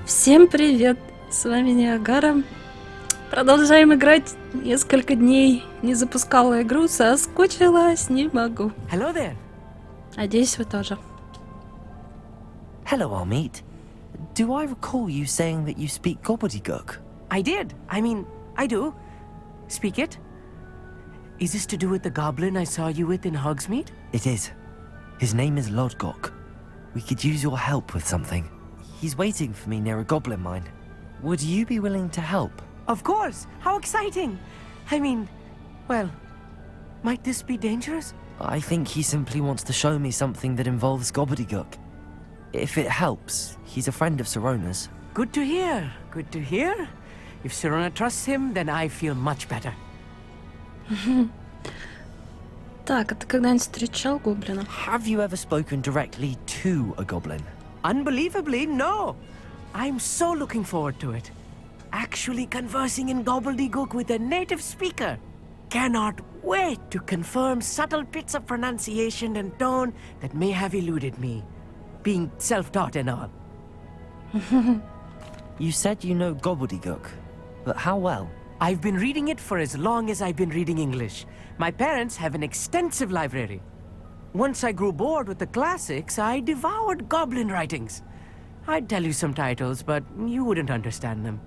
Всем привет! С вами Niagara. Продолжаем играть. Несколько дней не запускала игру, соскучилась, не могу. Hello there. Надеюсь, вы тоже. Hello, Amit. Do I recall you saying that you speak gobbledygook? I did. I do. Speak it. Is this to do with the goblin I saw you with in Hogsmeade? It is. His name is Lodgok. We could use your help with something. He's waiting for me near a goblin mine. Would you be willing to help? Of course. How exciting. Well, might this be dangerous? I think he simply wants to show me something that involves gobbledygook. If it helps, he's a friend of Sirona's. Good to hear. Good to hear. If Sirona trusts him, then I feel much better. Так, а ты когда-нибудь встречал гоблина? Have you ever spoken directly to a goblin? Unbelievably, no. I'm so looking forward to it. Actually conversing in gobbledygook with a native speaker. Cannot wait to confirm subtle bits of pronunciation and tone that may have eluded me, being self-taught and all. You said you know gobbledygook, but how well? I've been reading it for as long as I've been reading English. My parents have an extensive library. Once I grew bored with the classics, I devoured goblin writings. I'd tell you some titles, but you wouldn't understand them.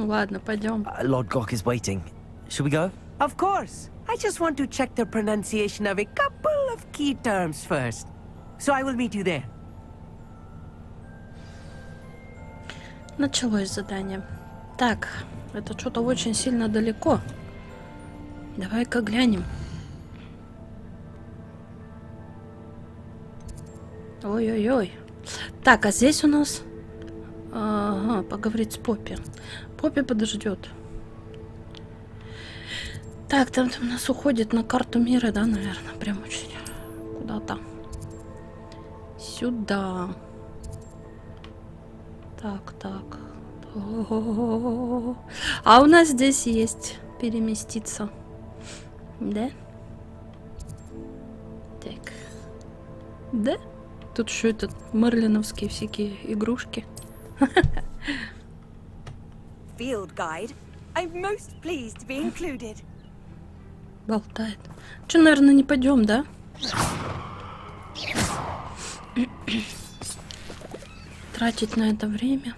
Ладно, пойдем. Lodgok is waiting. Should we go? Of course. I just want to check the pronunciation of a couple of key terms first. So I will meet you there. Началось задание. Так, это что-то очень сильно далеко. Давай-ка глянем. Ой-ой-ой. Так, а здесь у нас... Ага, поговорить с Поппи. Поппи подождет. Так, там у нас уходит на карту мира, да, наверное, прям очень куда-то. Сюда. Так. А у нас здесь есть переместиться. Да? Так. Да? Тут еще этот мерлиновские всякие игрушки. Field guide. I'm most pleased to be included. Болтает. Че, наверное, не пойдем, да? Тратить на это время.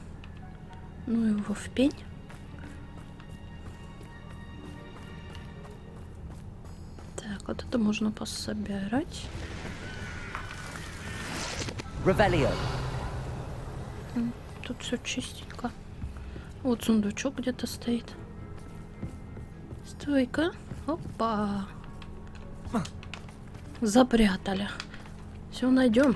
Ну его в пень. Так, вот это можно пособирать. Revelio. Тут все чистенько. Вот сундучок где-то стоит. Стойка. Опа. Запрятали. Все найдем.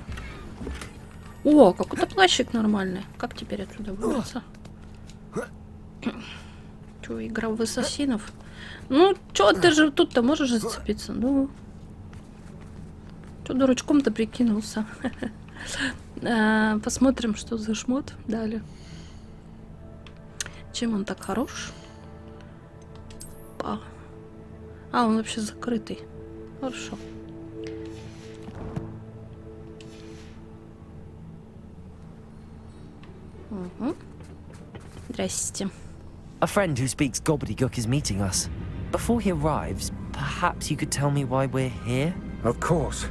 О, какой-то плащик нормальный. Как теперь отсюда выбраться? Че, игра в ассасинов? Ну, чё, ты же тут-то можешь зацепиться? Ну. Чё дурачком-то прикинулся? Посмотрим, что за шмот дали. Чем он так хорош? А, он вообще закрытый. Хорошо. Угу. Здрасте. A friend who speaks gobbledygook is meeting us. Before he arrives, perhaps you could tell me why we're here? Of course.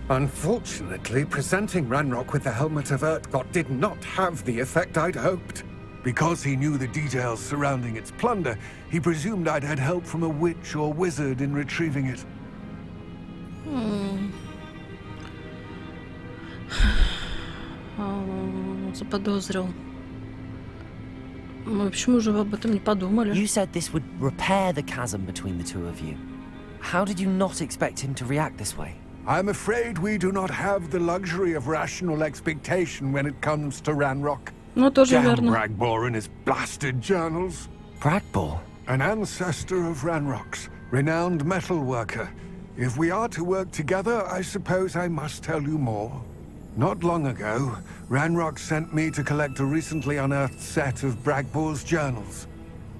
Unfortunately, presenting Ranrock with the Helmet of Urtkot did not have the effect I'd hoped. Because he knew the details surrounding its plunder, he presumed I'd had help from a witch or wizard in retrieving it. Заподозрил. Мы почему же об этом не подумали? You said this would repair the chasm between the two of you. How did you not expect him to react this way? I'm afraid we do not have the luxury of rational expectation when it comes to Ranrock. Ну, тоже Damn верно. Bragbor and his blasted journals. Bragbor? An ancestor of Ranrock's, renowned metal worker. If we are to work together, I suppose I must tell you more. Not long ago, Ranrock sent me to collect a recently unearthed set of Bragbor's journals.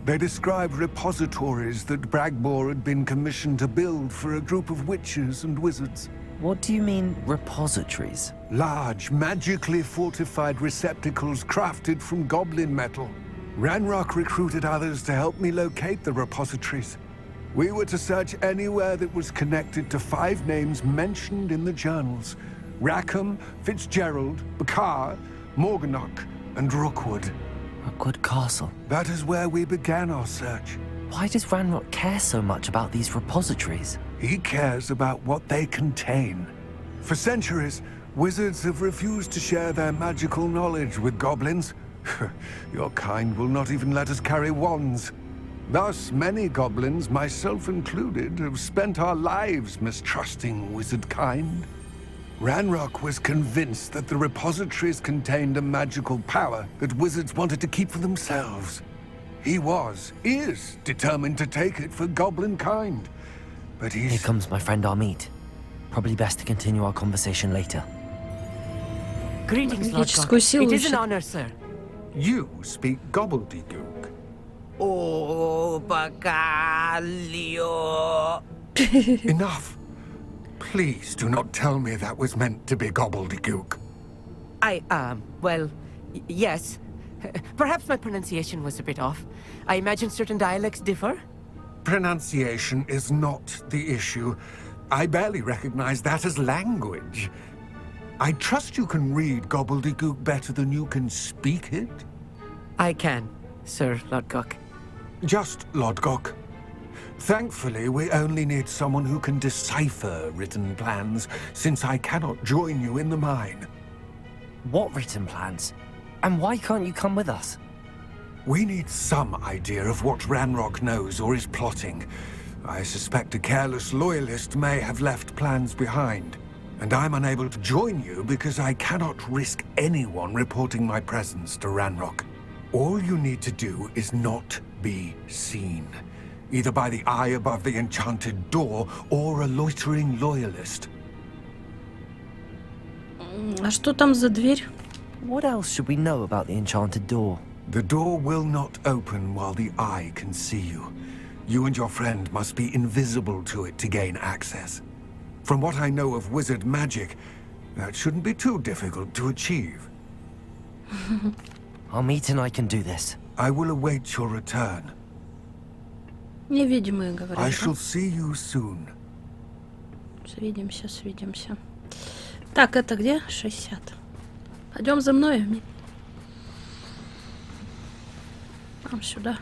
They described repositories that Bragbor had been commissioned to build for a group of witches and wizards. What do you mean, repositories? Large, magically fortified receptacles crafted from goblin metal. Ranrock recruited others to help me locate the repositories. We were to search anywhere that was connected to 5 names mentioned in the journals. Rackham, Fitzgerald, Bakar, Morganach, and Rookwood. Rookwood Castle. That is where we began our search. Why does Ranrock care so much about these repositories? He cares about what they contain. For centuries, wizards have refused to share their magical knowledge with goblins. Your kind will not even let us carry wands. Thus, many goblins, myself included, have spent our lives mistrusting wizard kind. Ranrock was convinced that the repositories contained a magical power that wizards wanted to keep for themselves. He is determined to take it for goblin kind. But Here he's... comes my friend Amit. Probably best to continue our conversation later. Greetings, Lord Магическую Cock. силу It is an ищет. honor, sir. You speak gobbledygook. Oh, Bacalio. Enough. Please do not tell me that was meant to be gobbledygook. Well, yes. Perhaps my pronunciation was a bit off. I imagine certain dialects differ. Pronunciation is not the issue. I barely recognize that as language. I trust you can read gobbledygook better than you can speak it? I can, Sir Lodgok. Just Lodgok. Thankfully, we only need someone who can decipher written plans, since I cannot join you in the mine. What written plans? And why can't you come with us? We need some idea of what Ranrock knows or is plotting. I suspect a careless loyalist may have left plans behind. And I'm unable to join you because I cannot risk anyone reporting my presence to Ranrock. All you need to do is not be seen. Either by the eye above the enchanted door or a loitering loyalist. А что там за дверь? What else should we know about the enchanted door? The door will not open while the eye can see you. You and your friend must be invisible to it to gain access. From what I know of wizard magic, that shouldn't be too difficult to achieve. Amit and I can do this. I will await your return. Невидимые, I говорят. shall see you soon. Свидимся, свидимся. Так, это где? 60. Пойдем за мной. Нам сюда.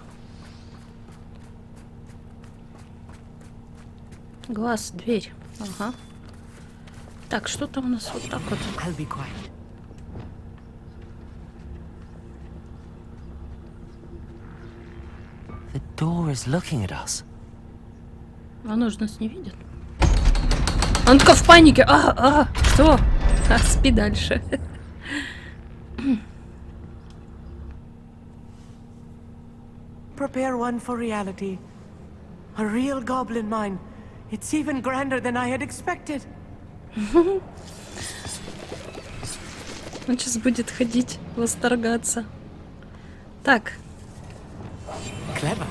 Глаз, дверь. Ага. Так, что там у нас вот так вот? I'll be quiet. The door is looking at us. Оно же нас не видит. Он только в панике. Что? Спи дальше. Prepare one for reality. A real goblin mine. It's even grander than I had expected. Он сейчас будет ходить, восторгаться. Так, Clever.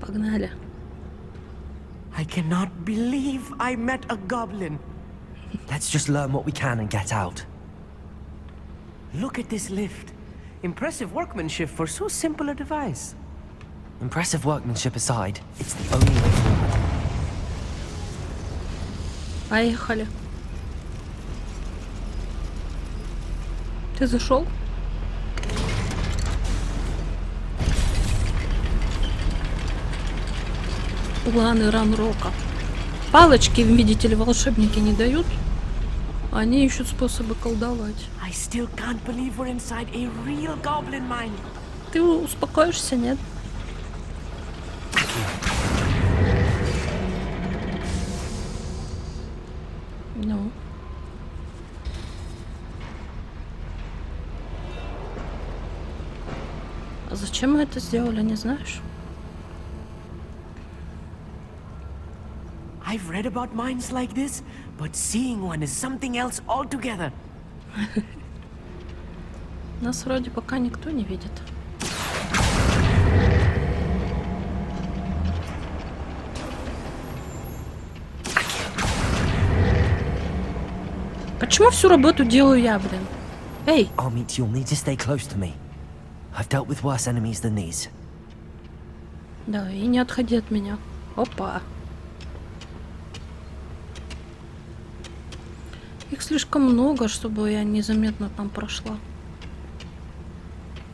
погнали. I cannot believe I met a goblin. Let's just learn what we can and get out. Look at this lift. Impressive workmanship for so simple a device. Impressive workmanship aside, it's the only way forward. Поехали. Ты зашел? Планы Ранрока. Палочки, видите ли, волшебники не дают. Они ищут способы колдовать. I still can't believe we're inside a real goblin mine. Ты успокоишься, нет? Ну. А зачем мы это сделали, не знаешь? I've read about mines like this, but seeing one is something else altogether. Нас вроде пока никто не видит. Почему всю работу делаю я, блин? Эй! Amit, you'll need to stay close to me. I've dealt with worse enemies than these. Да, и не отходи от меня. Опа. Их слишком много, чтобы я незаметно там прошла.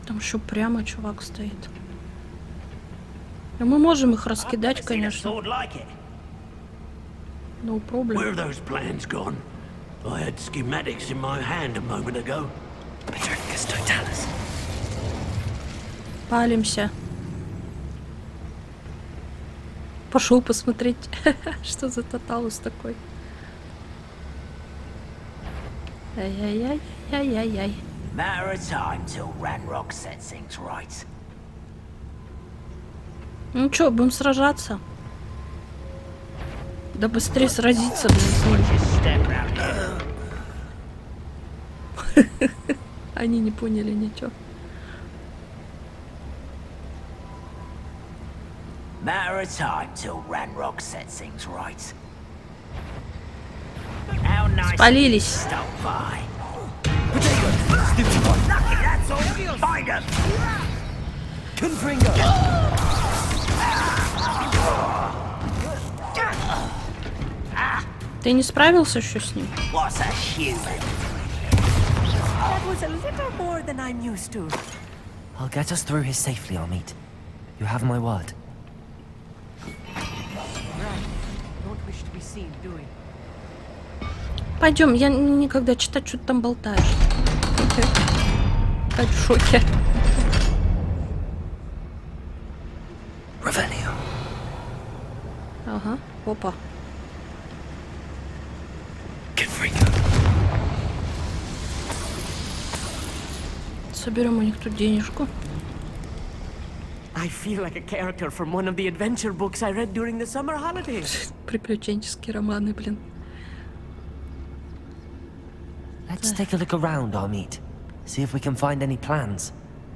Там еще прямо чувак стоит. И мы можем их раскидать, конечно. No problem. Where are those plans gone? I had schematics in my hand a moment ago. Палимся. Пошел посмотреть, что за тоталус такой. Ай-яй-яй-яй-яй-яй. Matter of time till Ranrock sets things right. Ну чё, будем сражаться? Да быстрее сразиться, блин, с ним. Они не поняли ничего. Matter of time till Ranrock sets things right. How nice Спалились. stop by. Lucky, that's all. Find him. Ты не справился еще с ним? What's a human? That was a little more than I'm used to. I'll get us through here safely, Amit. You have my word. Don't wish to be seen, do we? Пойдем, я никогда читать, что ты там болтаешь. Как в шоке. Revelio. Ага, опа. Соберем у них тут денежку. I feel like a character from one of the adventure books I read during the summer holidays. Приключенческие романы, блин. Let's take a look around, Amit. See if we can find any plans.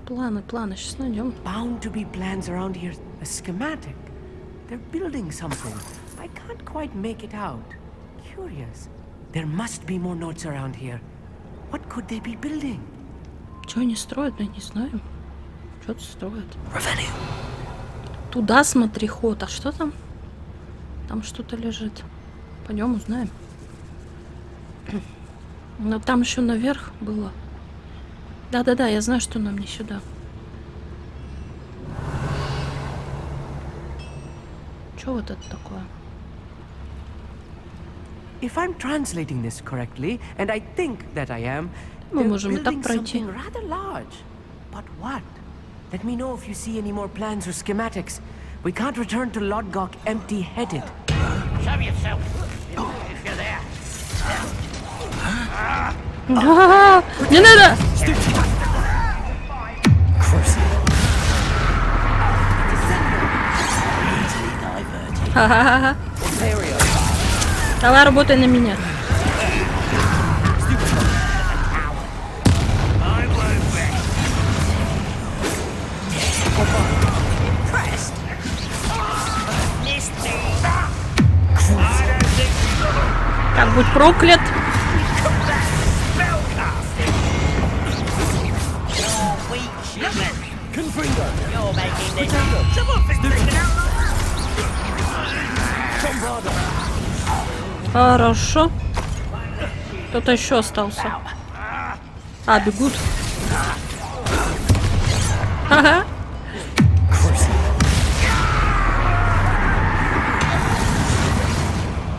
Планы, сейчас найдем. Bound to be plans around here. A schematic. They're building something. I can't quite make it out. Curious. There must be more notes around here. What could they be building? Что они строят, я не знаю. Что-то строят. Revelio. Туда смотри, ход. А что там? Там что-то лежит. Пойдем узнаем. Но там еще наверх было. Да-да-да, я знаю, что нам не сюда. Что вот это такое? If I'm translating this correctly, and I think that I am, Мы they're можем и так building пройти. something rather large. But what? Let me know if you see any more plans or schematics. We can't return to Lodgok empty-headed. Show yourself if you're there. Не надо! Ха-ха-ха. Давай, работай на меня. Так, будь проклят. Хорошо. Кто-то еще остался. А, бегут. Ага.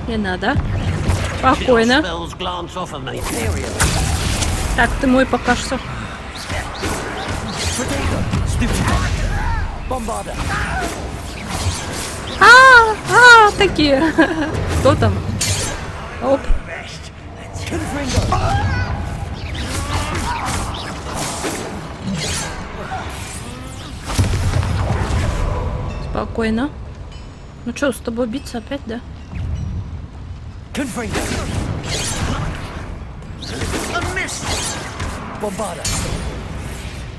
Не надо. Спокойно. Spells glance off of me. Так, ты мой пока что. Такие. Кто там? Оп. Спокойно. Ну что, с тобой биться опять, да?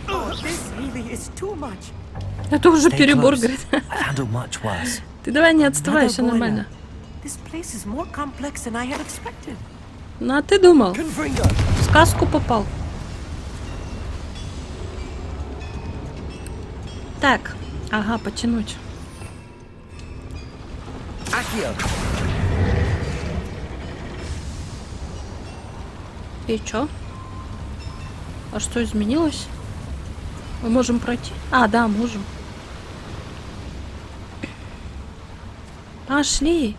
Oh, this really is too much. Это уже Stay перебор, close. говорит. I've handled much worse. Ты давай не отставай, Another все boiler. нормально. This place is more complex than I had expected. Ну, а ты думал? В сказку попал. Так, ага, потянуть. И чё? А что изменилось? Мы можем пройти? А, да, можем. Пошли.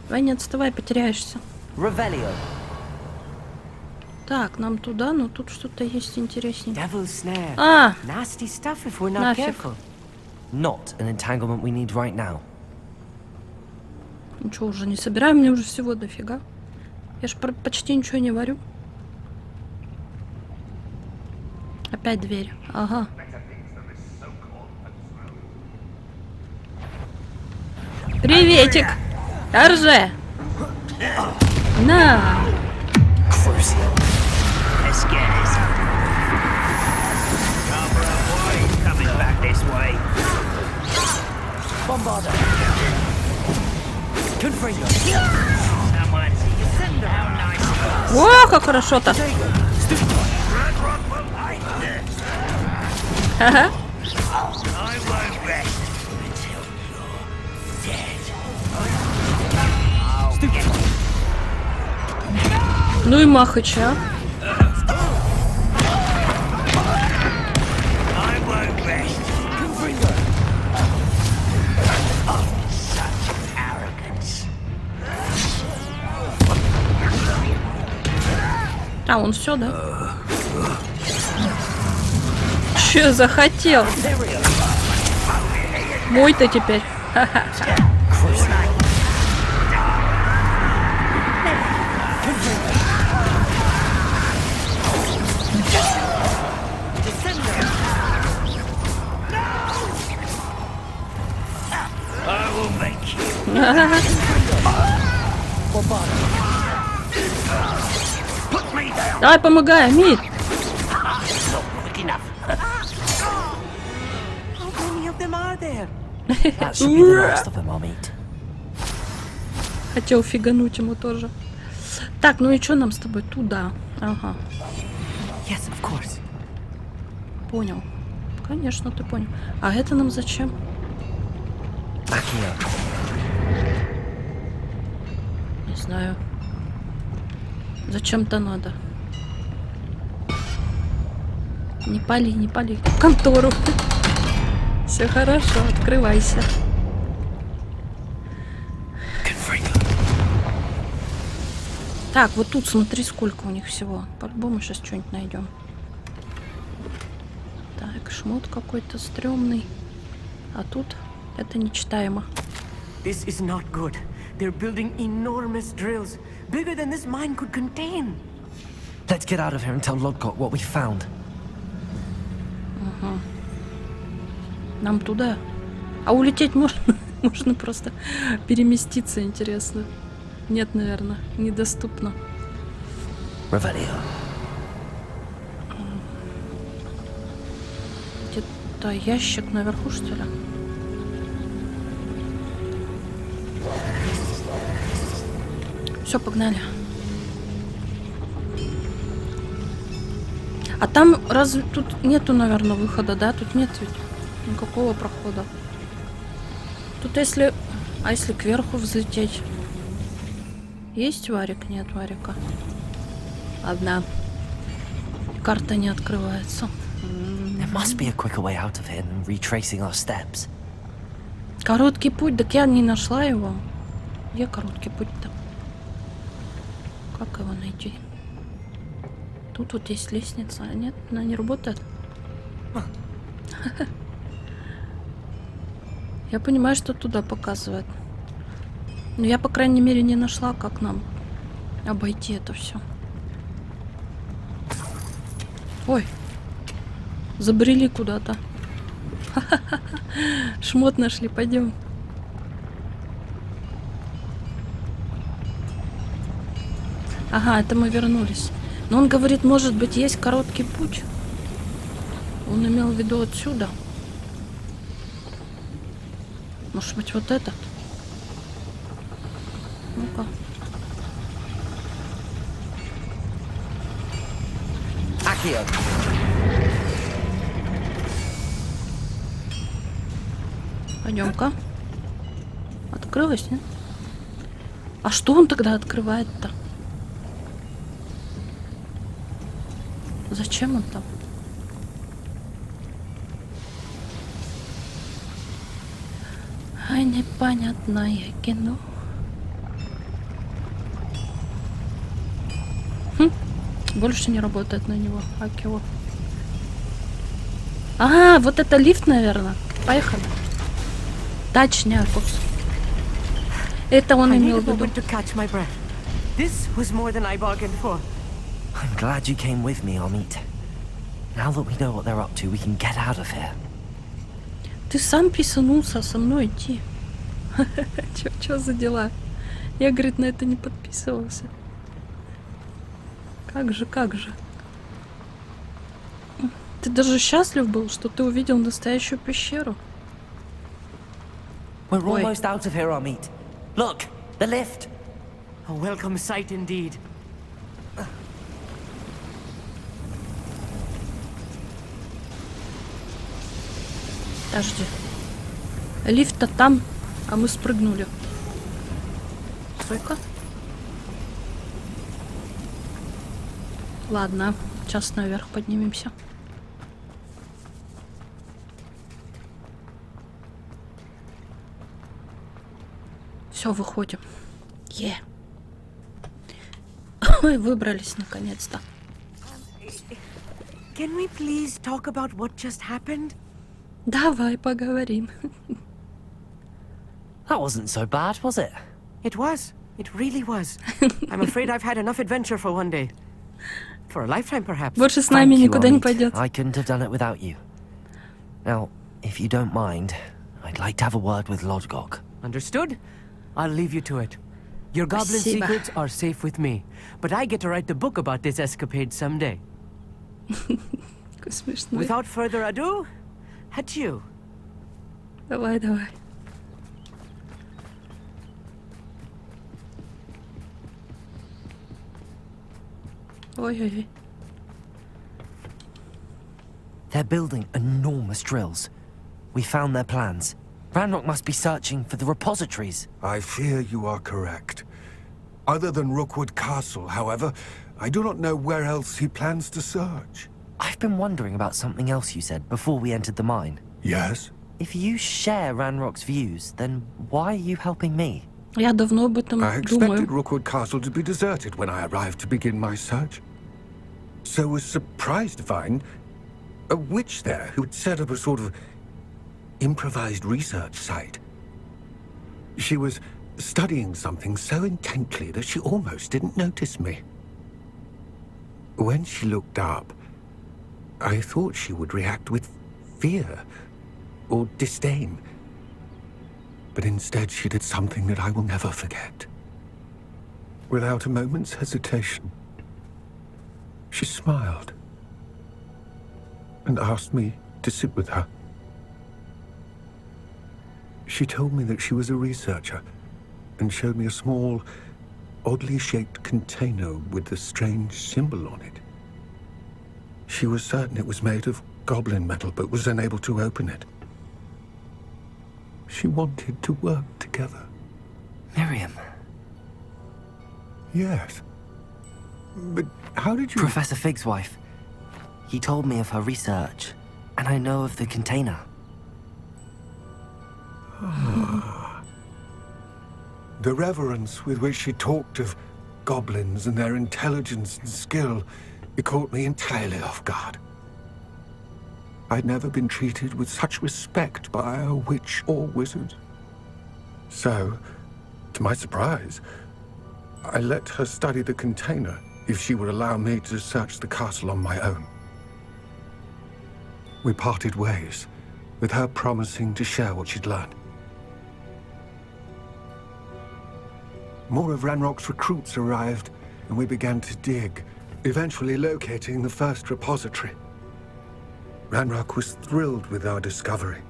Давай не отставай, потеряешься. Так, нам туда, но тут что-то есть интереснее. Devil's snare. А, Nasty stuff if we're not нафиг. careful. Not an entanglement we need right now. Ничего уже не собираем, мне уже всего дофига. Я ж почти ничего не варю. Опять дверь. Ага. Приветик! Держи! На! Let's get it. Coming back this way. Someone see how nice. О, как хорошо-то! Ага. I won't rest until you're dead. Ну и махача. I won't rest. Such arrogance. А, он все, да? Че захотел? Мой-то теперь. Ха-ха. I will make you. Put me down. Давай, помогай, Мит. Not quick enough. How many of them are there? That should be the last of them, I'll meet. Хотел фигануть ему тоже. Так, ну и что нам с тобой? Туда. Ага, Yes, of course. понял. Конечно, ты понял. А это нам зачем? Accio. Не знаю. Зачем-то надо. Не пали, не пали. В контору. Все хорошо, открывайся. Так, вот тут смотри, сколько у них всего. По-любому сейчас что-нибудь найдем. Так, шмот какой-то стрёмный. А тут это нечитаемо. This is not good. They're building enormous drills, bigger than this mine could contain. Let's get out of here and tell Lodgok what we found. Нам туда. А улететь можно? Можно просто переместиться, интересно. Нет, наверное, недоступно. Revelio. Где-то ящик наверху, что ли? Все, погнали. А там разве тут нету, наверное, выхода, да? Тут нет ведь никакого прохода. Тут если... А если кверху взлететь? Есть варик? Нет варика. Одна. Карта не открывается. There must be a quicker way out of here than retracing our steps. Короткий путь? Так я не нашла его. Где короткий путь-то? Как его найти? Тут вот есть лестница. А нет, она не работает. Я понимаю, что туда показывает. Но я, по крайней мере, не нашла, как нам обойти это все. Ой. Забрели куда-то. Шмот нашли, пойдем. Ага, это мы вернулись. Но он говорит, может быть, есть короткий путь. Он имел в виду отсюда. Может быть, вот этот? Ну-ка. Accio. Пойдем-ка. Открылось, нет? А что он тогда открывает-то? Зачем он там? Ай, непонятное кино. Больше не работает на него. Акио. А, вот это лифт, наверное. Поехали. Точняк. Это он I need имел a в виду. moment to catch my breath. This was more than I bargained for. I'm glad you came with me, Amit. Now that we know what they're up to, we can get out of here. Ты сам писанулся со мной идти. Чё за дела? Я, говорит, на это не подписывался. Как же, как же. Ты даже счастлив был, что ты увидел настоящую пещеру. We're Oi. almost out of here, Amit. Look, the lift. A welcome sight indeed. Подожди. Лифт-то там, а мы спрыгнули. Сколько? Ладно, сейчас наверх поднимемся. Все, выходим. Ой, выбрались наконец-то. Can we please talk about what just happened? Давай поговорим. That wasn't so bad, was it? It was. It really was. I'm afraid I've had enough adventure for one day. For a lifetime, perhaps. Больше с нами Thank you, никуда не Amit. пойдет. I couldn't have done it without you. Now, if you don't mind, I'd like to have a word with Lodgok. Understood? I'll leave you to it. Your goblin Спасибо. secrets are safe with me, but I get to write the book about this escapade someday. Какой смешной. Without further ado, adieu. Давай, давай. Ой-ой-ой. They're building enormous drills. We found their plans. Ranrock must be searching for the repositories. I fear you are correct. Other than Rookwood Castle, however, I do not know where else he plans to search. I've been wondering about something else you said before we entered the mine. Yes? If you share Ranrock's views, then why are you helping me? Я давно об этом I думаю. expected Rookwood Castle to be deserted when I arrived to begin my search. So was surprised to find a witch there who had set up a sort of improvised research site. She was studying something so intently that she almost didn't notice me. When she looked up, I thought she would react with fear or disdain. But instead she did something that I will never forget. Without a moment's hesitation, she smiled and asked me to sit with her. She told me that she was a researcher and showed me a small, oddly shaped container with a strange symbol on it. She was certain it was made of goblin metal, but was unable to open it. She wanted to work together. Miriam. Yes. But how did you... Professor Fig's wife. He told me of her research, and I know of the container. The reverence with which she talked of goblins and their intelligence and skill, it caught me entirely off guard. I'd never been treated with such respect by a witch or wizard. So, to my surprise, I let her study the container if she would allow me to search the castle on my own. We parted ways, with her promising to share what she'd learned. More of Ranrock's recruits arrived, and we began to dig, eventually locating the first repository. Ranrock was thrilled with our discovery,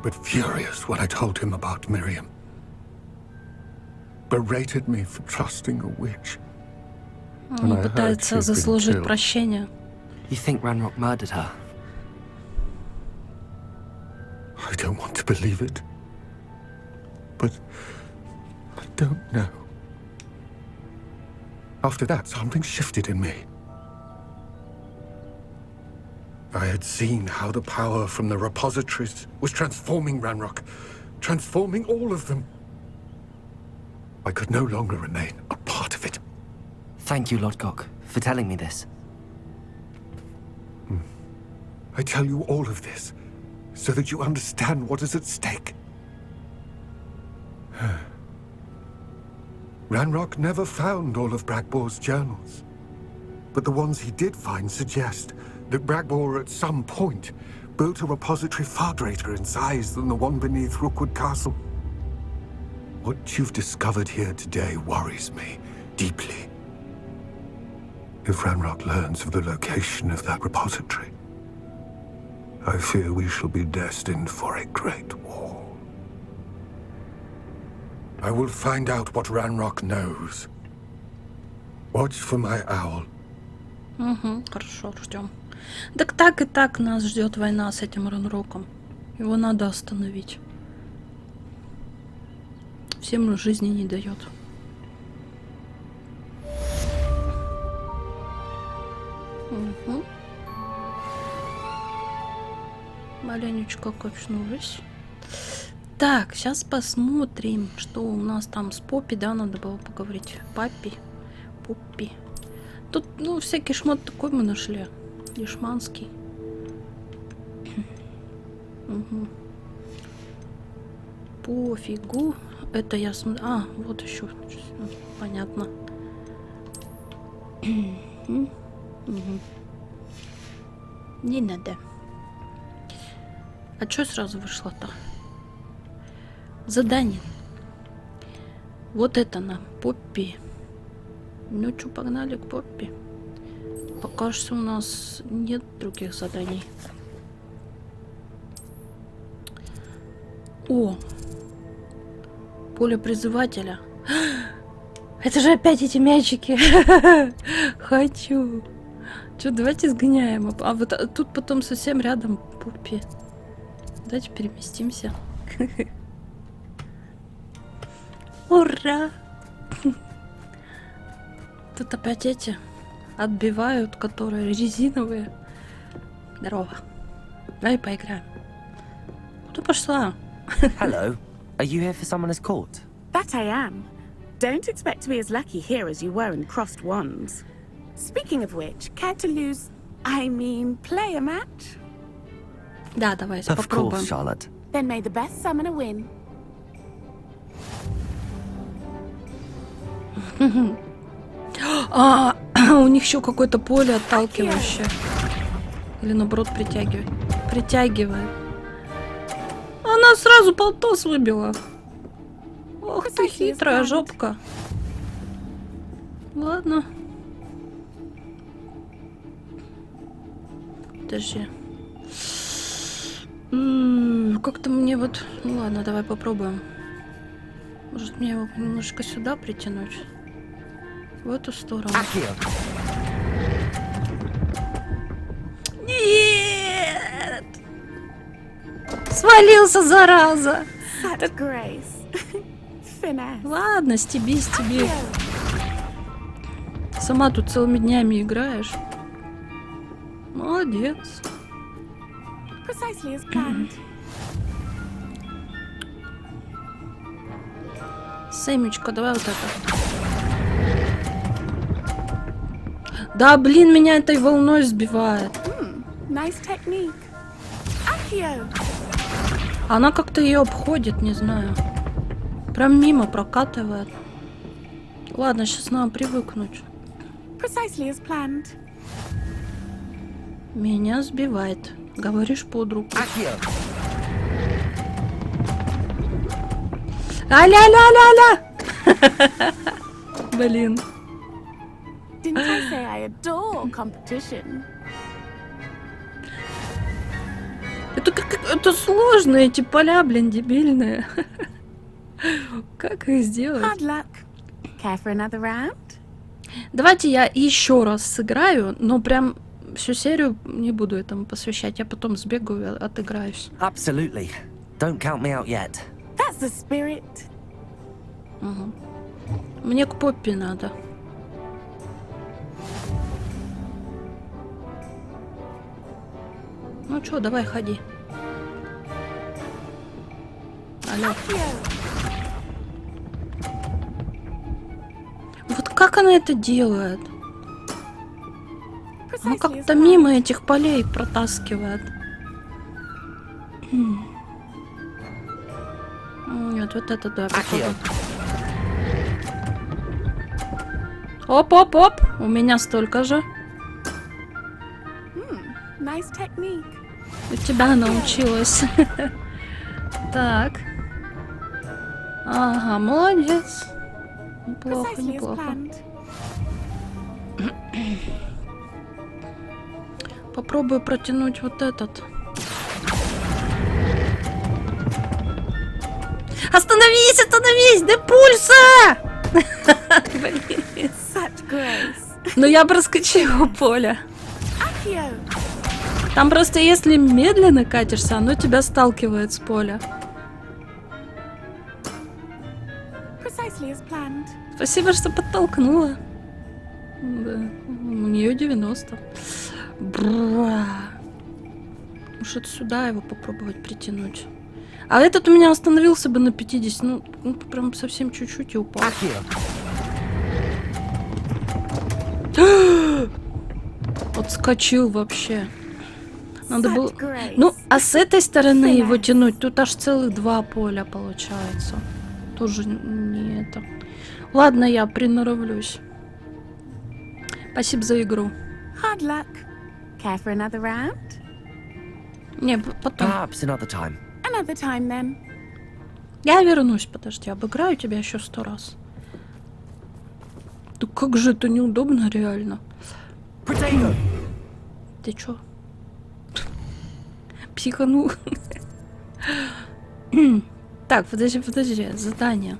but furious when I told him about Miriam. Berated me for trusting a witch. Он пытается заслужить прощение. You think Ranrock murdered her? I don't want to believe it. But I don't know. After that, something shifted in me. I had seen how the power from the repositories was transforming Ranrock, transforming all of them. I could no longer remain a part of it. Thank you, Lodgok, for telling me this. I tell you all of this so that you understand what is at stake. Ranrock never found all of Bragbor's journals, but the ones he did find suggest that Bragbor at some point built a repository far greater in size than the one beneath Rookwood Castle. What you've discovered here today worries me deeply. If Ranrock learns of the location of that repository, I fear we shall be destined for a great war. I will find out what Ranrock knows. Watch for my owl. Хорошо, ждем. Так и так нас ждет война с этим Ранроком. Его надо остановить. Всем жизни не дает. Маленечко качнулись. Так, сейчас посмотрим, что у нас там с Поппи, да, надо было поговорить. Поппи. Тут, ну, всякий шмот такой мы нашли. Дешманский. Пофигу. Это я смотрю. А, вот еще. Понятно. Не надо. А что сразу вышло-то? Задание. Вот это нам. Поппи. Ну что, погнали к Поппи. Пока что у нас нет других заданий. О! Поле призывателя. Это же опять эти мячики. Хочу. Что, давайте сгоняем. А вот тут потом совсем рядом Поппи. Давайте переместимся. Ура! Тут опять эти отбивают, которые резиновые. Здорово. Давай поиграем. Куда пошла? Hello. Are you here for someone as court? That I am. Don't expect to be as lucky here as you were in Crossed Wands. Speaking of which, care to play a match? Да, давай, Of попробуем. course, Charlotte. Then may the best summoner win. А, у них еще какое-то поле отталкивающее. Или наоборот притягивает. Она сразу полтос выбила. Ох ты хитрая жопка. Ладно. Подожди. Как-то мне вот... Ну ладно, давай попробуем. Может мне его немножко сюда притянуть? В эту сторону. Нет! Свалился, зараза! Such grace. Finesse. Ладно, стеби. Сама тут целыми днями играешь. Молодец. Precisely as planned. Сэмечка, давай вот это. Да, блин, меня этой волной сбивает. Nice technique. Accio. Она как-то ее обходит, не знаю. Прям мимо прокатывает. Ладно, сейчас надо привыкнуть. Precisely as planned. Меня сбивает. Говоришь под руку. Аля-ля-ля-ля! Блин. Didn't I say I adore competition? Это сложно, эти поля, блин, дебильные. Как их сделать? Hard luck. Care for another round? Давайте я еще раз сыграю, но прям всю серию не буду этому посвящать. Я потом сбегаю и отыграюсь. Absolutely. Don't count me out yet. That's the spirit. Угу. Мне к Поппи надо. Ну чё, давай, ходи. Алло. Вот как она это делает? Она как-то мимо этих полей протаскивает. Нет, вот это да, походу. Оп-оп-оп! У меня столько же. Nice technique. У тебя научилась. Так. Ага, молодец. Неплохо, Precisely as неплохо. planned. Попробую протянуть вот этот. Остановись, остановись! Дай пульса! Блин. Such grace. Ну я проскочила поле. Accio. Там просто если медленно катишься, оно тебя сталкивает с поля. Precisely as planned. Спасибо, что подтолкнула. Да. У нее 90. Бра. Может сюда его попробовать притянуть. А этот у меня остановился бы на 50. Ну прям совсем чуть-чуть и упал. Отскочил вообще. Надо было... Such grace. Ну, а с этой стороны его тянуть, тут аж целых 2 поля получается. Тоже не это. Ладно, я приноровлюсь. Спасибо за игру. Hard luck. Care for another round? Не, потом. Perhaps another time. Another time then. Я вернусь, подожди, обыграю тебя еще 100 раз. Да как же это неудобно, реально. Potato. Ты чё? Психанул. Так, подожди, задание.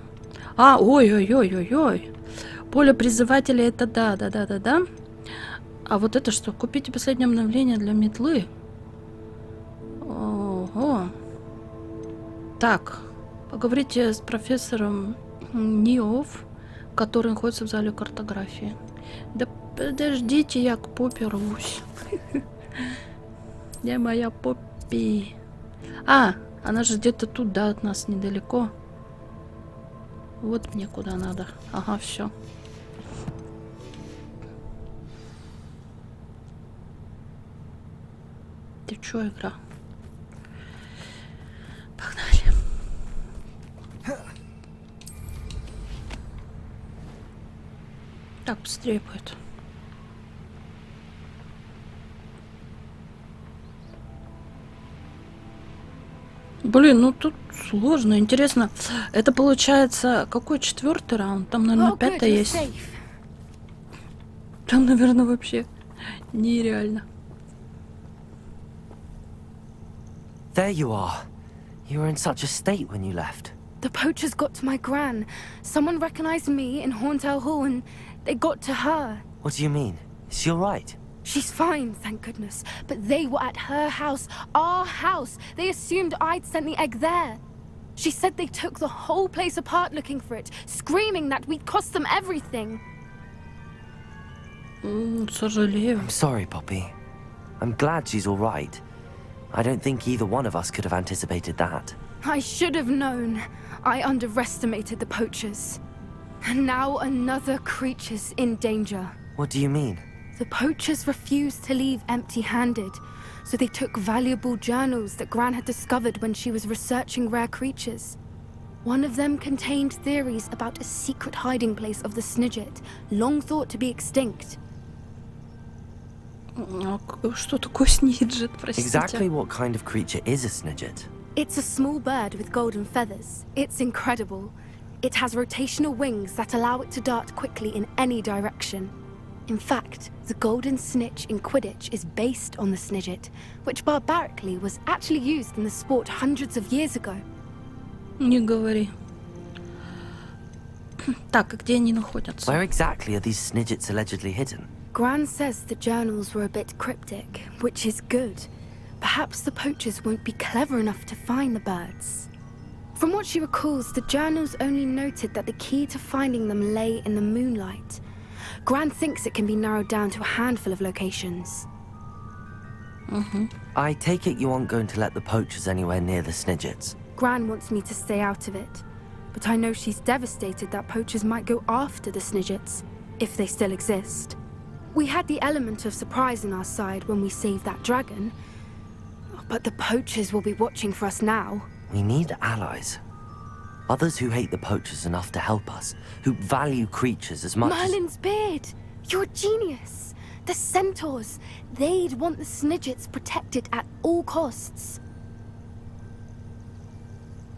А, ой-ой-ой-ой-ой. Поле призывателя это да. А вот это что? Купите последнее обновление для метлы. Ого. Так, поговорите с профессором Ниов, который находится в зале картографии. Да подождите, я к Поппи рвусь. Где моя Поппи? А, она же где-то тут, да, от нас недалеко. Вот мне куда надо. Ага, все. Ты чё, игра? Погнали. Так, быстрее будет. Блин, ну тут сложно. Интересно, это получается какой 4-й раунд? Там, наверное, 5-й есть. Там, наверное, вообще нереально. There you are. You were in such a state when you left. The poachers got to my gran. Someone recognized me in Horntail Hall and they got to her. What do you mean? Is she all right? She's fine, thank goodness. But they were at her house, our house. They assumed I'd sent the egg there. She said they took the whole place apart looking for it, screaming that we'd cost them everything. Сожалею. I'm sorry, Poppy. I'm glad she's all right. I don't think either one of us could have anticipated that. I should have known. I underestimated the poachers. And now another creature's in danger. What do you mean? The poachers refused to leave empty-handed, so they took valuable journals that Gran had discovered when she was researching rare creatures. One of them contained theories about a secret hiding place of the Snidget, long thought to be extinct. Что такое сниджет, простите? Exactly what kind of creature is a Snidget? It's a small bird with golden feathers. It's incredible. It has rotational wings that allow it to dart quickly in any direction. In fact, the golden snitch in Quidditch is based on the Snidget, which barbarically was actually used in the sport hundreds of years ago. Не говори. Так, и где они находятся? Where exactly are these snidgets allegedly hidden? Gran says the journals were a bit cryptic, which is good. Perhaps the poachers won't be clever enough to find the birds. From what she recalls, the journals only noted that the key to finding them lay in the moonlight. Gran thinks it can be narrowed down to a handful of locations. I take it you aren't going to let the poachers anywhere near the snidgets. Gran wants me to stay out of it, but I know she's devastated that poachers might go after the snidgets, if they still exist. We had the element of surprise on our side when we saved that dragon, but the poachers will be watching for us now. We need allies. Others who hate the poachers enough to help us, who value creatures as much Merlin's beard! You're a genius! The centaurs! They'd want the snidgets protected at all costs.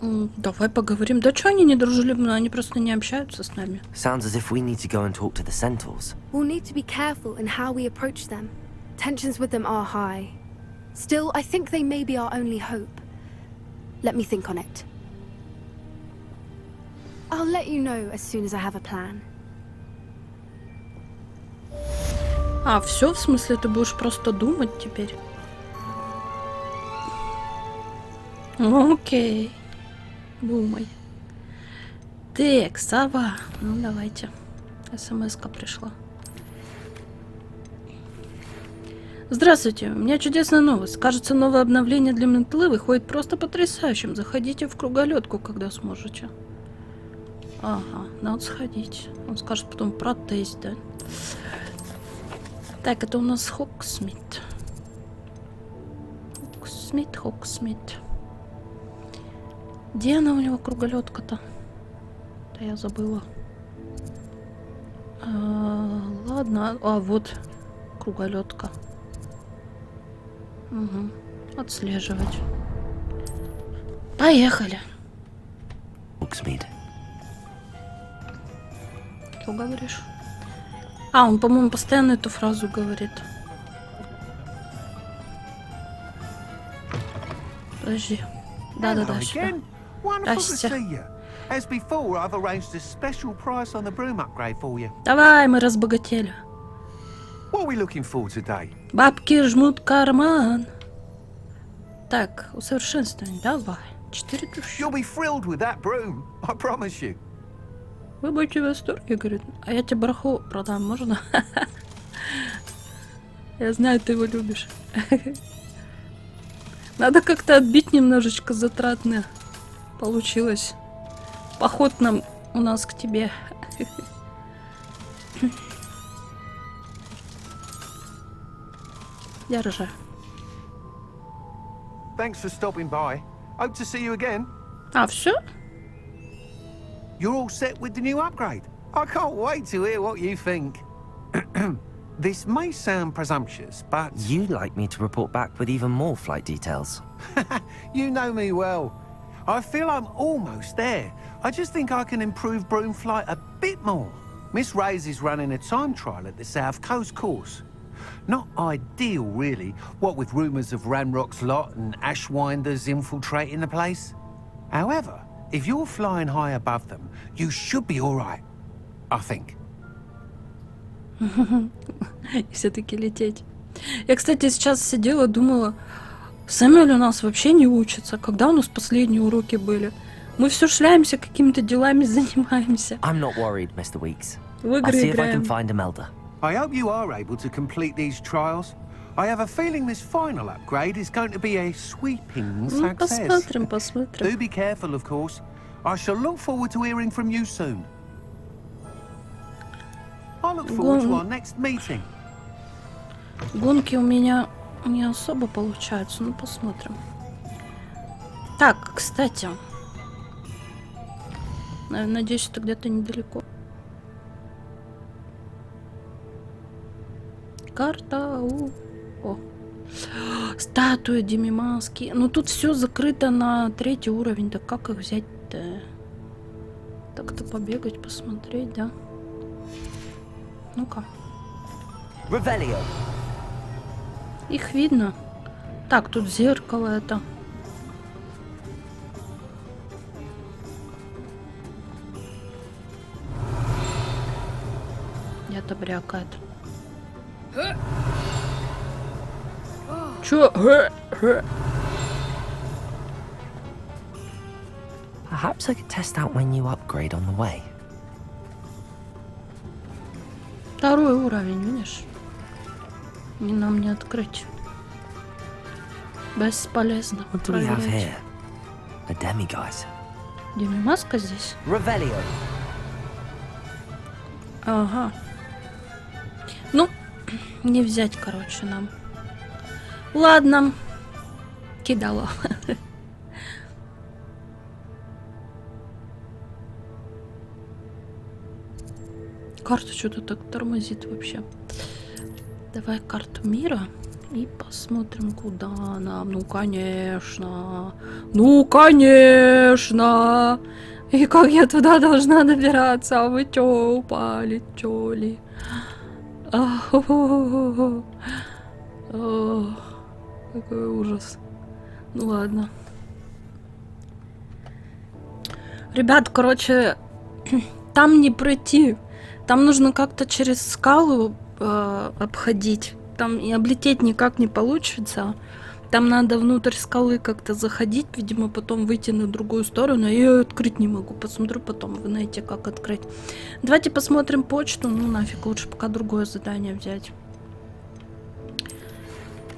Давай поговорим. Да что они недружелюбны? Они просто не общаются с нами. Sounds as if we need to go and talk to the centaurs. We'll need to be careful in how we approach them. Tensions with them are high. Still, I think they may be our only hope. Let me think on it. I'll let you know as soon as I have a plan. А, все, в смысле, ты будешь просто думать теперь? Окей. Думай. Так, сова. Ну, давайте. СМС-ка пришла. Здравствуйте, у меня чудесная новость. Кажется, новое обновление для метлы выходит просто потрясающим. Заходите в круголетку, когда сможете. Ага, надо сходить. Он скажет потом про тест, да? Так, это у нас Хоксмит. Хоксмит. Где она у него, круголетка-то? Да я забыла. Ладно, вот круголетка. Угу. Отслеживать. Поехали. Хоксмит. Что говоришь? А, он, по-моему, постоянно эту фразу говорит. Подожди. Да-да-да, сюда. Здрасте. As before, I've arranged a special price on the broom upgrade for you. Давай, мы разбогатели. What are we looking for today? Бабки жмут карман. Так, усовершенствование. Давай. 4000. You'll be thrilled with that broom, I promise you. Вы будете в восторге, говорит. А я тебе барахло продам, можно? Я знаю, ты его любишь. Надо как-то отбить немножечко затратно. Получилось. Поход нам у нас к тебе. Держи. Thanks for stopping by. Hope to see you again. А, все? You're all set with the new upgrade. I can't wait to hear what you think. This may sound presumptuous, but... You'd like me to report back with even more flight details. You know me well. I feel I'm almost there. I just think I can improve broom flight a bit more. Miss Reyes is running a time trial at the South Coast course. Not ideal, really, what with rumours of Ranrock's lot and Ashwinders infiltrating the place. However, if you're flying high above them, you should be all right, I think. Все-таки лететь. Я, кстати, сейчас сидела, думала, Сэмюэль у нас вообще не учится. Когда у нас последние уроки были? Мы все шляемся, какими-то делами занимаемся. I'm not worried, Mr. Weeks. В I'll игры see if I играем. can find Imelda. I hope you are able to complete these trials. I have a feeling this final upgrade is going to be a sweeping Ну, success. посмотрим, Do посмотрим. be careful, of course. I shall look forward to hearing from you soon. I look forward to our next meeting. Гонки у меня не особо получаются, ну посмотрим. Так, кстати. Надеюсь, это где-то недалеко. Карта. О. Статуя Демимаски. Ну тут все закрыто на 3-й уровень. Да как их взять-то? Так-то побегать, посмотреть, да? Ну-ка. Revelio. Их видно. Так, тут зеркало это. что-то брякает. Чё? Perhaps I could test out my new upgrade on the way. Второй уровень, видишь? И нам не открыть. Бесполезно. What do we have here? A demiguise. Демимаска здесь? Revelio. Ага. Ну, не взять, короче, нам. Ладно. Кидала. Карта что-то так тормозит вообще. Давай карту мира и посмотрим, куда нам. Ну, конечно. Ну, конечно. И как я туда должна добираться? А вы чё, упали, чё ли? Какой ужас. Ну ладно. Ребят, короче, там не пройти. Там нужно как-то через скалу обходить. Там и облететь никак не получится. Там надо внутрь скалы как-то заходить, видимо, потом выйти на другую сторону. Я ее открыть не могу. Посмотрю потом, вы знаете, как открыть. Давайте посмотрим почту. Ну нафиг, лучше пока другое задание взять.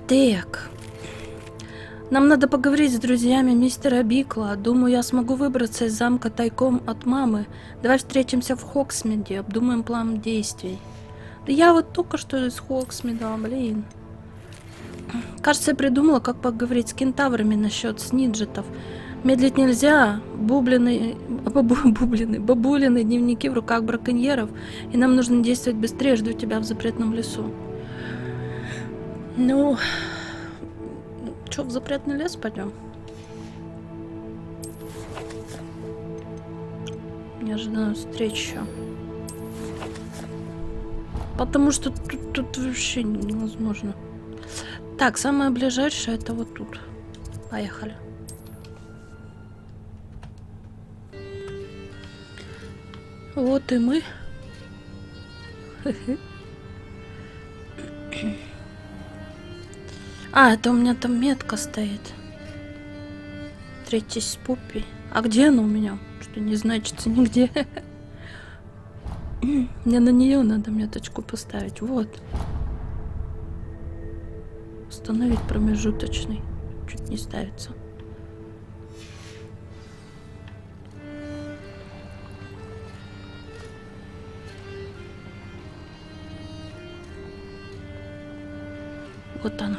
Так. Нам надо поговорить с друзьями мистера Бикла. Думаю, я смогу выбраться из замка тайком от мамы. Давай встретимся в Хоксмиде, обдумаем план действий. Да я вот только что из Хоксмида, блин. Кажется, я придумала, как поговорить с кентаврами насчет сниджетов. Медлить нельзя. Бабулины дневники в руках браконьеров. И нам нужно действовать быстрее. Жду тебя в запретном лесу. Ну... Что, в запретный лес пойдем? Неожиданную встречу. Потому что тут вообще невозможно. Так, самое ближайшее это вот тут. Поехали. Вот и мы. А, это у меня там метка стоит. Третий с Пуппи. А где она у меня? Что не значится нигде. Мне на нее надо меточку поставить. Вот. Установить промежуточный. Чуть не ставится. Вот она.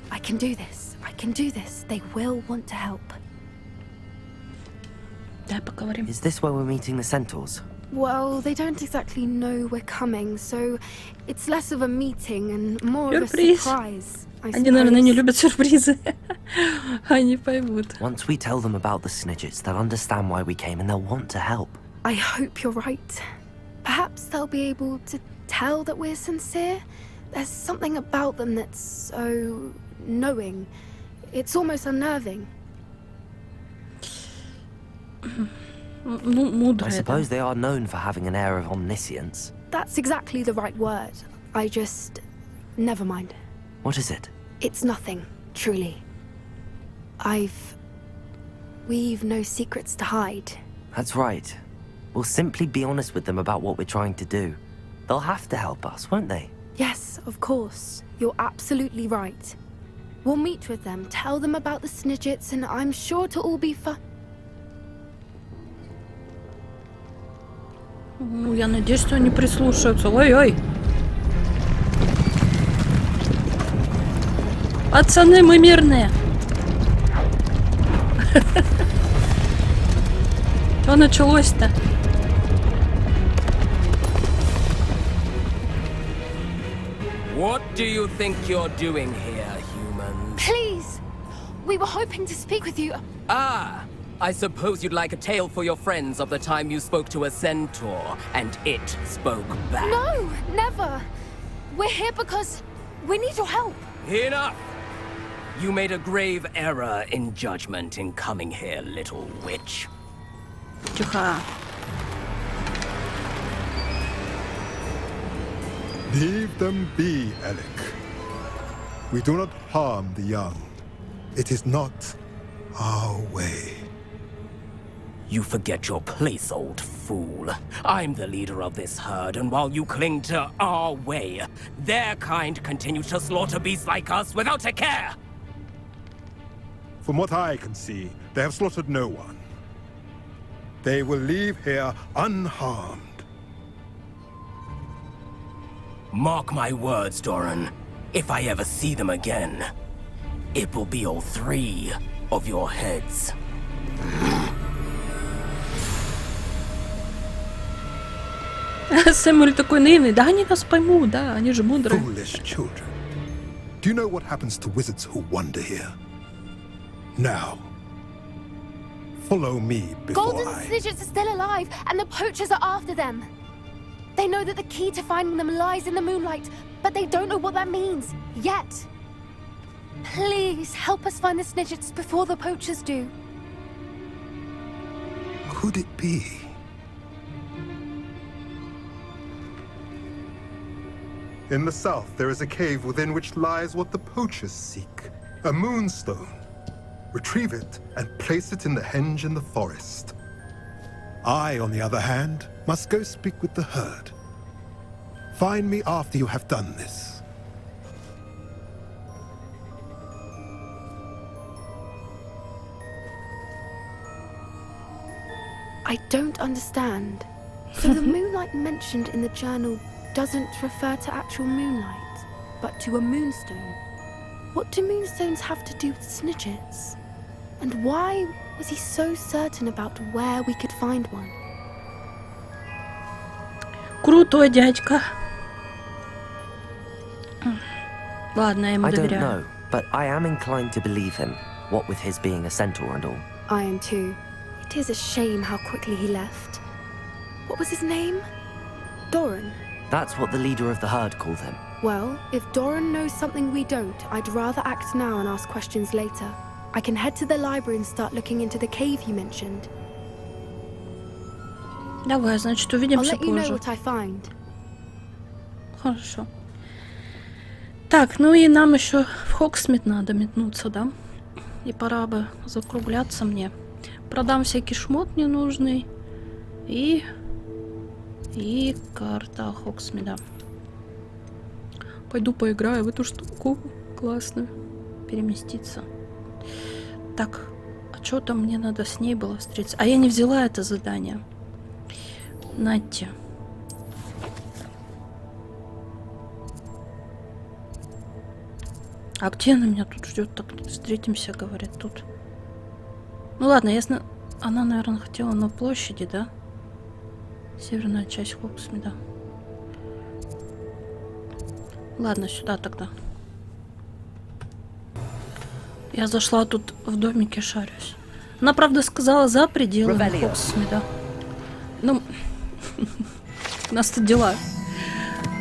I can do this. I can do this. They will want to help. Дай поговорим. Is this where we're meeting the centaurs? Well, they don't exactly know we're coming, so it's less of a meeting and more of a Сюрприз. surprise. I Они, наверное, не suppose. любят сюрпризы. Они поймут. Once we tell them about the snidgets, they'll understand why we came and they'll want to help. I hope you're right. Perhaps they'll be able to tell that we're sincere. There's something about them that's so knowing. It's almost unnerving. Ну, I мудрые. suppose they are known for having an air of omniscience. That's exactly the right word. I just... Never mind. What is it? It's nothing, truly. We've no secrets to hide. That's right. We'll simply be honest with them about what we're trying to do. They'll have to help us, won't they? Yes, of course. You're absolutely right. We'll meet with them, tell them about the snidgets, and I'm sure it'll all be fun. Ну, я надеюсь, что они прислушаются. Ой-ой. Пацаны, мы мирные. Что началось-то? What do you think you're doing here, humans? Please! We were hoping to speak with you. Ah! I suppose you'd like a tale for your friends of the time you spoke to a centaur, and it spoke back. No, never. We're here because we need your help. Enough! You made a grave error in judgment in coming here, little witch. Тихо. Leave them be, Alec. We do not harm the young. It is not our way. You forget your place, old fool. I'm the leader of this herd, and while you cling to our way, their kind continue to slaughter beasts like us without a care! From what I can see, they have slaughtered no one. They will leave here unharmed. Mark my words, Doran. If I ever see them again, it will be all 3 of your heads. Сэмюэль такой наивный. Да они нас поймут, да, они же мудрые. Foolish children. Do you know what happens to wizards who wander here? Now, follow me before Golden snitches are still alive, and the poachers are after them. They know that the key to finding them lies in the moonlight, but they don't know what that means, yet. Please, help us find the snitches before the poachers do. Could it be? In the south, there is a cave within which lies what the poachers seek. A moonstone. Retrieve it and place it in the henge in the forest. I, on the other hand, must go speak with the herd. Find me after you have done this. I don't understand. So the moonlight mentioned in the journal doesn't refer to actual moonlight, but to a moonstone. What do moonstones have to do with snitches? And why was he so certain about where we could find one? Крутой дядька. Ладно, я ему I don't доверяю. know, but I am inclined to believe him, what with his being a centaur and all. I am too. It is a shame how quickly he left. What was his name? Doran. That's what the leader of the herd called him. Well, if Doran knows something we don't, I'd rather act now and ask questions later. I can head to the library and start looking into the cave you mentioned. Давай, значит, I'll увидимся let you know позже. what I find. Хорошо. Так, ну и нам еще в Хогсмит надо метнуться, да? И пора бы закругляться мне. Продам всякий шмот ненужный. И карта Хогсмида. Пойду поиграю в эту штуку. Классно. Переместиться. Так, а что там мне надо с ней было встретиться? А я не взяла это задание. Надьте. А где она меня тут ждет? Так, встретимся, говорит, тут. Ну ладно, ясно. Она, наверное, хотела на площади, да? Северная часть Хогсмида. Ладно, сюда тогда. Я зашла тут в домике, шарюсь. Она, правда, сказала за пределами Хогсмида. Ну, у нас тут дела.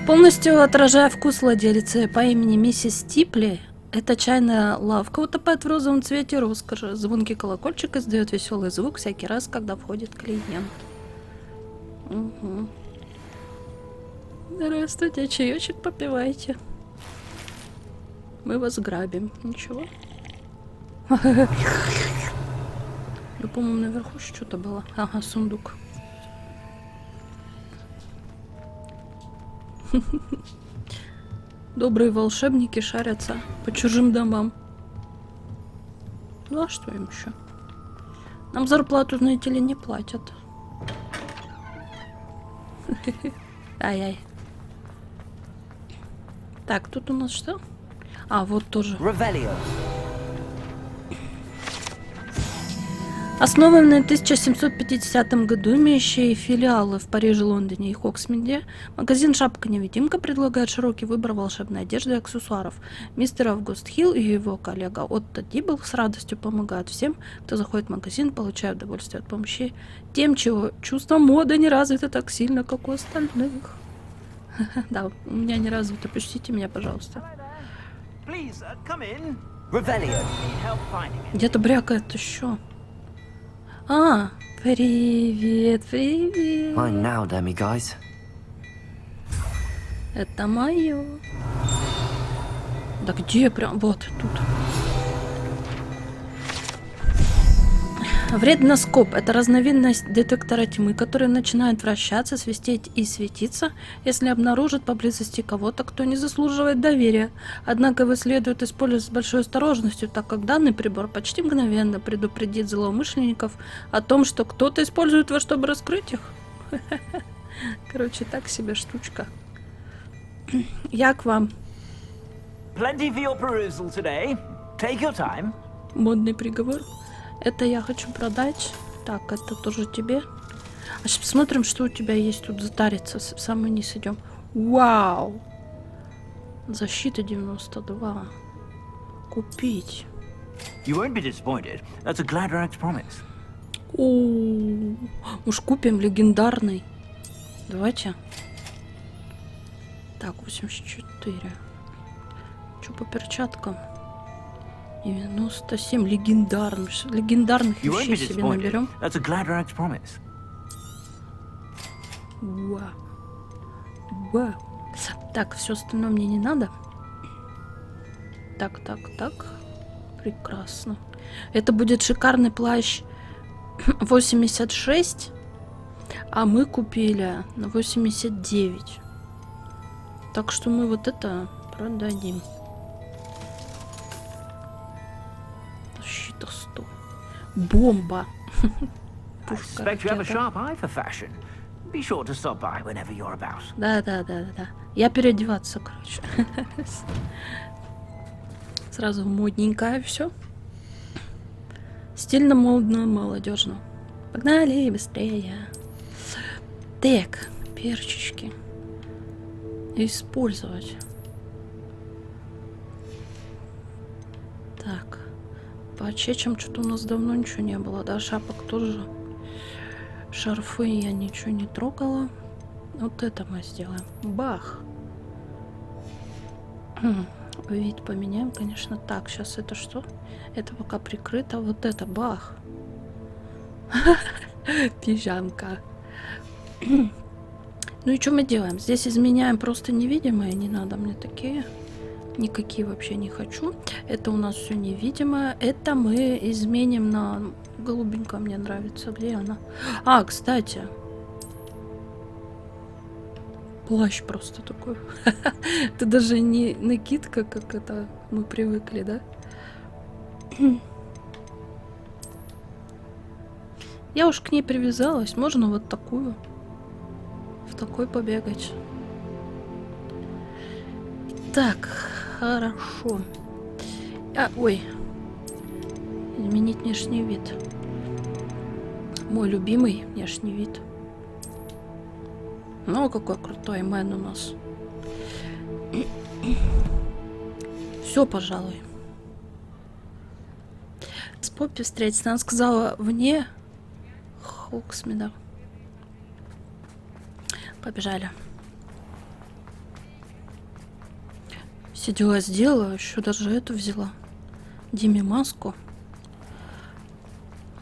Полностью отражая вкус владелицы по имени миссис Типли, эта чайная лавка утопает в розовом цвете роскоши. Звонкий колокольчик издает веселый звук всякий раз, когда входит клиент. Угу. Здравствуйте, чаечек попивайте. Мы вас грабим. Ничего. Я, по-моему, наверху что-то было. Ага, сундук. Добрые волшебники шарятся по чужим домам. Ну а что им еще? Нам зарплату, знаете ли, не платят. Ай-яй. Так, тут у нас что? А, вот тоже. Основанный в 1750 году, имеющий филиалы в Париже, Лондоне и Хогсмиде, магазин «Шапка-невидимка» предлагает широкий выбор волшебной одежды и аксессуаров. Мистер Август Хилл и его коллега Отто Дибл с радостью помогают всем, кто заходит в магазин, получая удовольствие от помощи тем, чего чувство моды не развито так сильно, как у остальных. Да, у меня не развито, пустите меня, пожалуйста. Где-то брякает еще. А, привет, привет. Fine now, Demi, guys. Это мое. Да где прям? Вот тут. Вредноскоп – это разновидность детектора тьмы, который начинает вращаться, свистеть и светиться, если обнаружит поблизости кого-то, кто не заслуживает доверия. Однако его следует использовать с большой осторожностью, так как данный прибор почти мгновенно предупредит злоумышленников о том, что кто-то использует его, чтобы раскрыть их. Короче, так себе штучка. Я к вам. Plenty for your perusal today. Take your time. Модный приговор. Это я хочу продать. Так, это тоже тебе. А сейчас посмотрим, что у тебя есть тут затариться. В самый низ идем. Вау! Защита 92. Купить. You won't be disappointed. That's a Gladrax promise. О, уж купим легендарный. Давайте. Так, 84. Что по перчаткам? 97 легендарных вещей себе наберем. That's a Gladrax promise. Вау. Вау. Так, все остальное мне не надо. Так. Прекрасно. Это будет шикарный плащ 86, а мы купили на 89. Так что мы вот это продадим. Защита 100. Бомба. Да. Я переодеваться, короче. Сразу модненькое все. Стильно, модно, молодежно. Погнали быстрее. Так, перчички. Использовать. Так. По чечам что-то у нас давно ничего не было, да? Шапок тоже. Шарфы я ничего не трогала. Вот это мы сделаем. Бах. Вид поменяем, конечно. Так, сейчас это что? Это пока прикрыто. Вот это бах. Пижамка. Ну и что мы делаем? Здесь изменяем просто невидимые. Не надо мне такие. Никакие вообще не хочу. Это у нас все невидимое. Это мы изменим на голубенькое. Мне нравится. Где она? А, кстати. Плащ просто такой. Это даже не накидка, как это мы привыкли, да? Я уж к ней привязалась. Можно вот такую. В такой побегать. Так, хорошо. Ой. Изменить внешний вид. Мой любимый внешний вид. Ну, какой крутой мэн у нас. Все, пожалуй. С Поппи встретиться. Она сказала вне Хоксмида. Побежали. Все дела сделала. Еще даже эту взяла. Диме маску.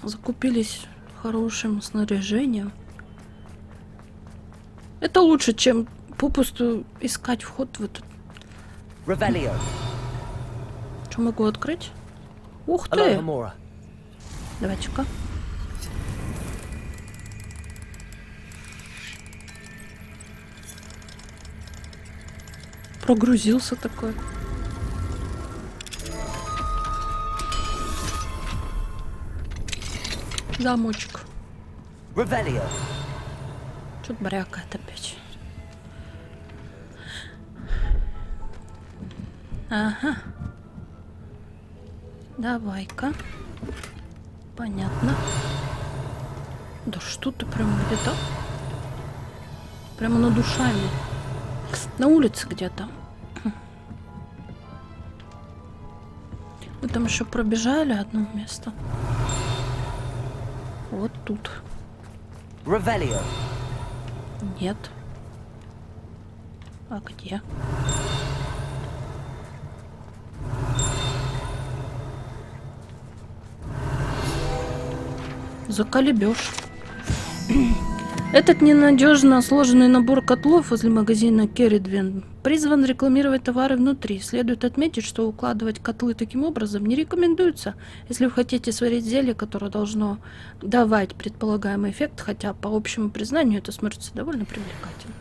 Закупились хорошим снаряжением. Это лучше, чем попусту искать вход в этот. Что могу открыть? Ух ты! Давайте-ка. Прогрузился такой. Замочек. Что-то брякает опять. Ага. Давай-ка. Понятно. Да что ты прям где-то? Прямо над душами. На улице где-то. Мы там еще пробежали одно место. Вот тут. Нет. А где? Заколебешь. Этот ненадежно сложенный набор котлов возле магазина Керридвин призван рекламировать товары внутри. Следует отметить, что укладывать котлы таким образом не рекомендуется, если вы хотите сварить зелье, которое должно давать предполагаемый эффект, хотя по общему признанию это смотрится довольно привлекательно.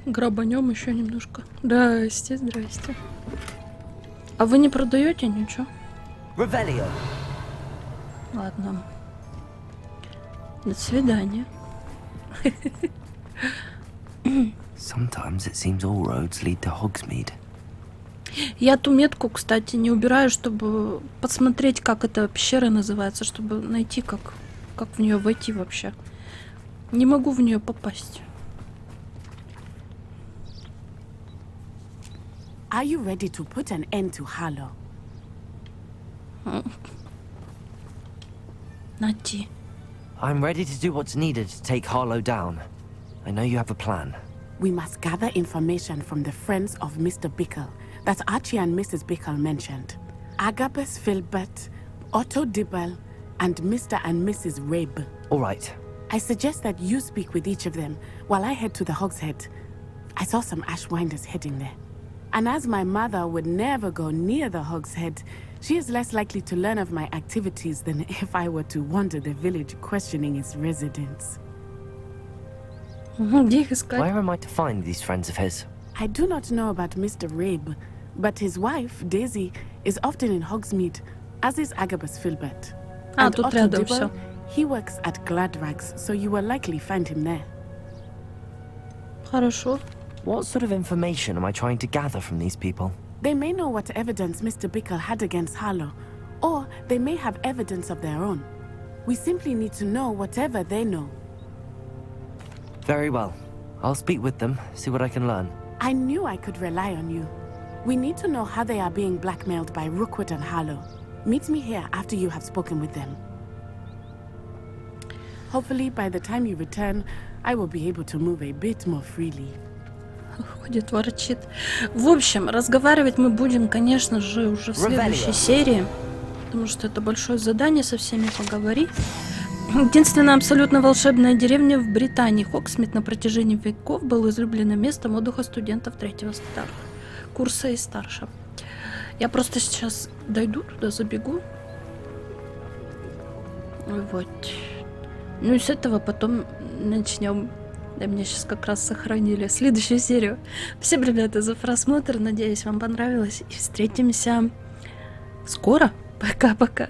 Грабанем еще немножко. Здрасте, здрасте. А вы не продаете ничего? Revelio. Ладно. До свидания. Sometimes it seems all roads lead to Hogsmeade. Я ту метку, кстати, не убираю, чтобы посмотреть, как эта пещера называется, чтобы найти, как в нее войти вообще. Не могу в нее попасть. Are you ready to put an end to Harlow? Найти. I'm ready to do what's needed to take Harlow down. I know you have a plan. We must gather information from the friends of Mr. Bickle that Archie and Mrs. Bickle mentioned. Agabus Filbert, Otto Dibble, and Mr. and Mrs. Rabe. All right. I suggest that you speak with each of them while I head to the Hogshead. I saw some Ashwinders heading there. And as my mother would never go near the Hogshead, she is less likely to learn of my activities than if I were to wander the village questioning its residents. Where am I to find these friends of his? I do not know about Mr. Rabe, but his wife, Daisy, is often in Hogsmeade, as is Agabus Filbert. And тут Otto рядом Dibble, всё. he works at Gladrags, so you will likely find him there. Хорошо. What sort of information am I trying to gather from these people? They may know what evidence Mr. Bickle had against Harlow, or they may have evidence of their own. We simply need to know whatever they know. Very well. I'll speak with them, see what I can learn. I knew I could rely on you. We need to know how they are being blackmailed by Rookwood and Harlow. Meet me here after you have spoken with them. Hopefully, by the time you return, I will be able to move a bit more freely. Ходит, ворчит. В общем, разговаривать мы будем, конечно же, уже в следующей серии. Потому что это большое задание со всеми поговорить. Единственная абсолютно волшебная деревня в Британии, Хогсмит, на протяжении веков был излюбленным местом отдыха студентов третьего курса и старше. Я просто сейчас дойду туда, забегу. Вот. Ну и с этого потом начнем. Да, мне сейчас как раз сохранили следующую серию. Всем, ребята, за просмотр. Надеюсь, вам понравилось. И встретимся скоро. Пока-пока.